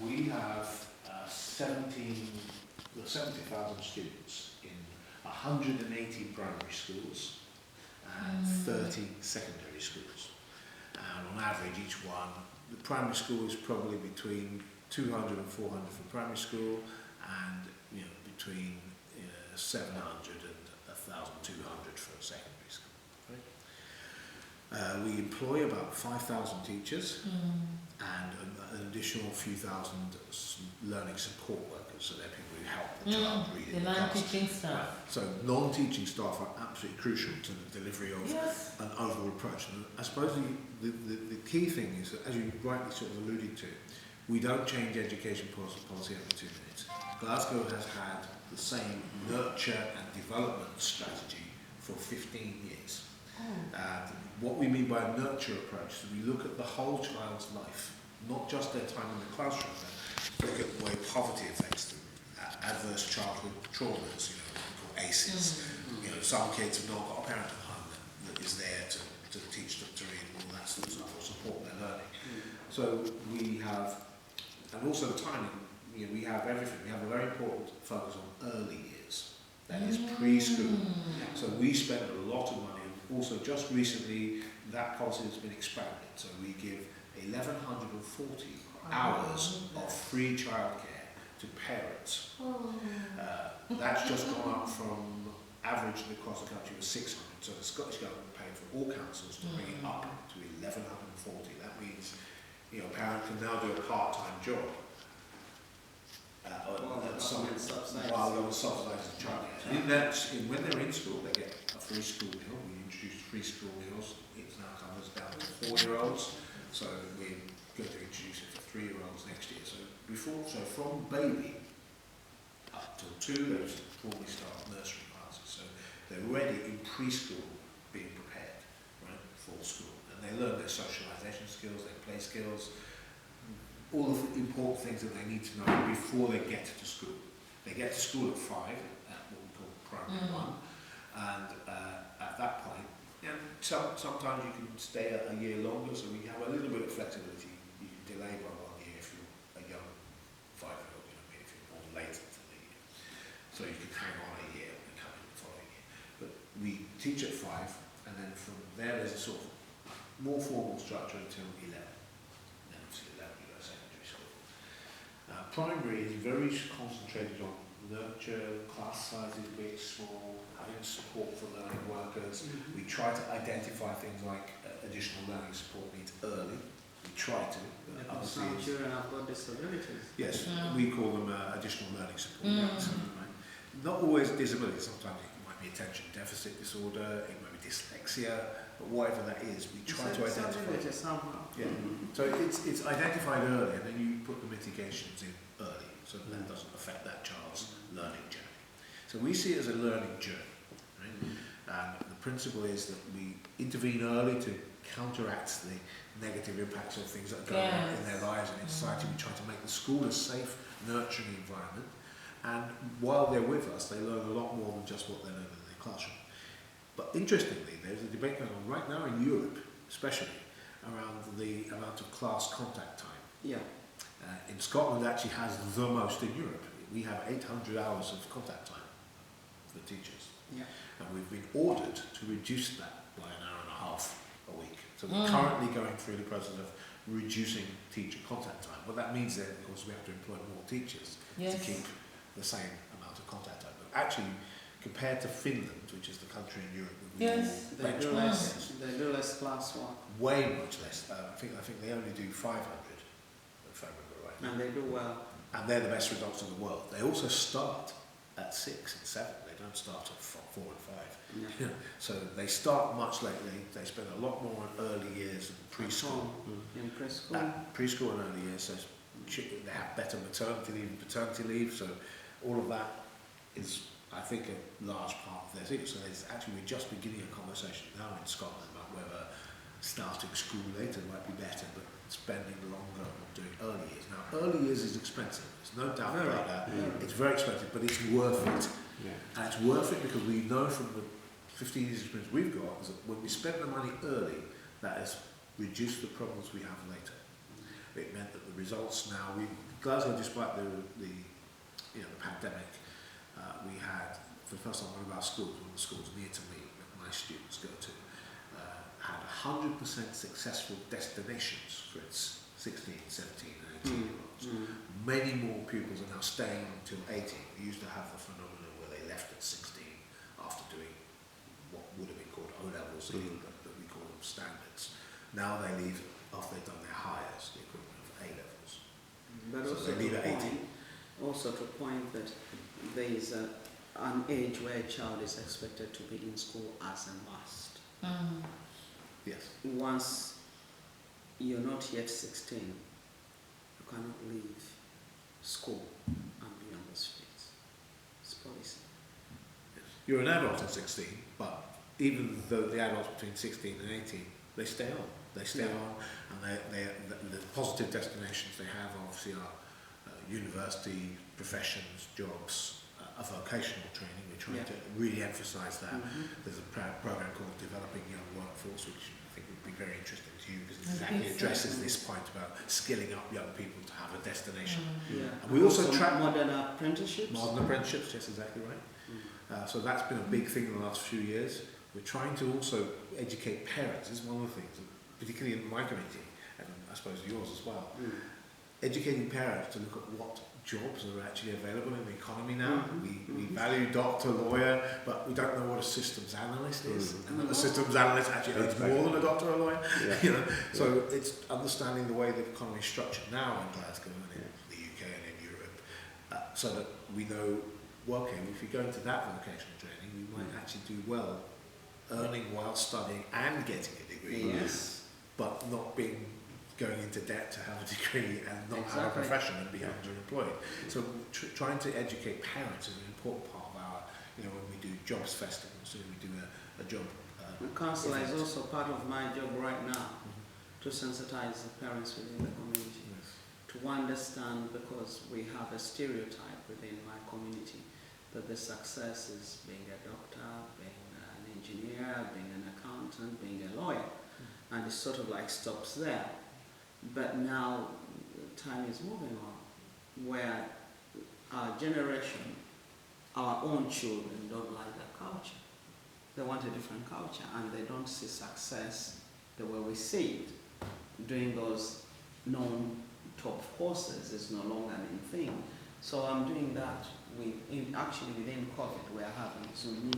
We have 70,000 students in 180 primary schools and 30 secondary schools. And on average, each one, the primary school is probably between 200 and 400 for primary school, and between 700 and 1,200 for secondary school. Right? We employ about 5,000 teachers and an additional few thousand learning support workers, so they're people who help the child read in the class. Non-teaching staff. Right. So non-teaching staff are absolutely crucial to the delivery of an overall approach. And I suppose the key thing is that, as you rightly sort of alluded to, we don't change education policy every 2 minutes. Glasgow has had the same nurture and development strategy for 15 years. What we mean by a nurture approach is we look at the whole child's life, not just their time in the classroom, but look at the way poverty affects them, adverse childhood traumas, called ACEs. Some kids have not got a parent at home that is there to teach them to read and all that sort of stuff, or support their learning. So we have, and also the timing, we have everything. We have a very important focus on early years, that is preschool. So we spend a lot of money. Also, just recently, that policy has been expanded. So we give 1,140 hours of free childcare to parents. That's just gone up from average across the country was 600. So the Scottish Government paid for all councils to bring it up to 1,140. That means a parent can now do a part-time job. While they were subsidising childcare. When they're in school, they get a free school meal. We introduced free school meals. It now covers down to 4-year-olds. So we're going to introduce it for 3-year-olds next year. So from baby up till 2, they formally start nursery classes. So they're already in preschool being prepared, right, for school, and they learn their socialisation skills, their play skills. All of the important things that they need to know before they get to school. They get to school at 5, at what we call primary 1, and at that point, sometimes you can stay a year longer, so we have a little bit of flexibility. You can delay by 1 year if you're a young 5-year-old, if you're born later to the year. So you can hang on a year and come in the following year. But we teach at 5, and then from there there's a sort of more formal structure until 11. Primary is very concentrated on nurture, class sizes being small, having support for learning workers. We try to identify things like additional learning support needs early. We try to. Some children have got disabilities. Yes, we call them additional learning support needs. Right? Not always disability. Sometimes it might be attention deficit disorder, it might be dyslexia, but whatever that is, we try to identify it. Yeah. So it's identified early, and then you put the mitigations in early, so that doesn't affect that child's learning journey. So we see it as a learning journey, right? And the principle is that we intervene early to counteract the negative impacts of things that are going on in their lives and in society. We try to make the school a safe, nurturing environment, and while they're with us, they learn a lot more than just what they learn in their classroom. But interestingly, there's a debate going on right now in Europe, especially, around the amount of class contact time. In Scotland actually has the most in Europe. We have 800 hours of contact time for teachers. And we've been ordered to reduce that by an hour and a half a week. So we're currently going through the process of reducing teacher contact time. What that means then, of course, we have to employ more teachers to keep the same amount of contact time. But actually, compared to Finland, which is the country in Europe with they do less class work. Way much less. I think they only do 500, if I remember right. And they do well. And they're the best results in the world. They also start at 6 and 7. They don't start at 4 and 5. So they start much lately. They spend a lot more in early years and preschool. In preschool. Preschool and early years. So they have better maternity leave and paternity leave. So all of that is, I think, a large part of their thing. So we're just beginning a conversation now in Scotland about whether starting school later might be better, but spending longer on doing early years. Now, early years is expensive. There's no doubt about that. It's very expensive, but it's worth it. And it's worth it because we know from the 15 years experience we've got is that when we spend the money early, that has reduced the problems we have later. it meant that the results now, Glasgow, despite the pandemic, we had, for the first time, one of our schools, one of the schools near to me that my students go to, had 100% successful destinations for its 16, 17 and 18 year olds. Many more pupils are now staying until 18. We used to have the phenomenon where they left at 16 after doing what would have been called O-levels in England, but we call them standards. Now they leave after they've done their highers, the equivalent of A-levels. But So also they leave at 18. Also to point that there is an age where a child is expected to be in school as a must. Yes. Once you're not yet 16, you cannot leave school and be on the streets. It's policy. You're an adult at 16, but even though the adults between 16 and 18, they stay on. They stay on, and the positive destinations they have obviously are university, professions, jobs, a vocational training. We're trying to really emphasise that. There's a program called Developing Young Workforce, which I think would be very interesting to you because it exactly addresses this point about skilling up young people to have a destination. And we also track modern apprenticeships. Modern apprenticeships, yes, exactly right. So that's been a big thing in the last few years. We're trying to also educate parents. This is one of the things, particularly in my community, and I suppose yours as well. Educating parents to look at what jobs are actually available in the economy now. We value doctor, lawyer, but we don't know what a systems analyst is. And a systems analyst actually earns more than a doctor or a lawyer. So it's understanding the way the economy is structured now in Glasgow and in the UK and in Europe, so that we know, well, okay, if we go into that vocational training, we might actually do well earning while studying and getting a degree, but not going into debt to have a degree and not have a profession and be underemployed. So trying to educate parents is an important part of our, when we do jobs festivals, so we do a job. Councillor is also part of my job right now, to sensitize the parents within the community, to understand, because we have a stereotype within my community that the success is being a doctor, being an engineer, being an accountant, being a lawyer, and it sort of like stops there. But now time is moving on, where our generation, our own children don't like that culture. They want a different culture, and they don't see success the way we see it. Doing those non-top courses is no longer an thing. So I'm doing that actually within COVID, we're having Zoom meetings.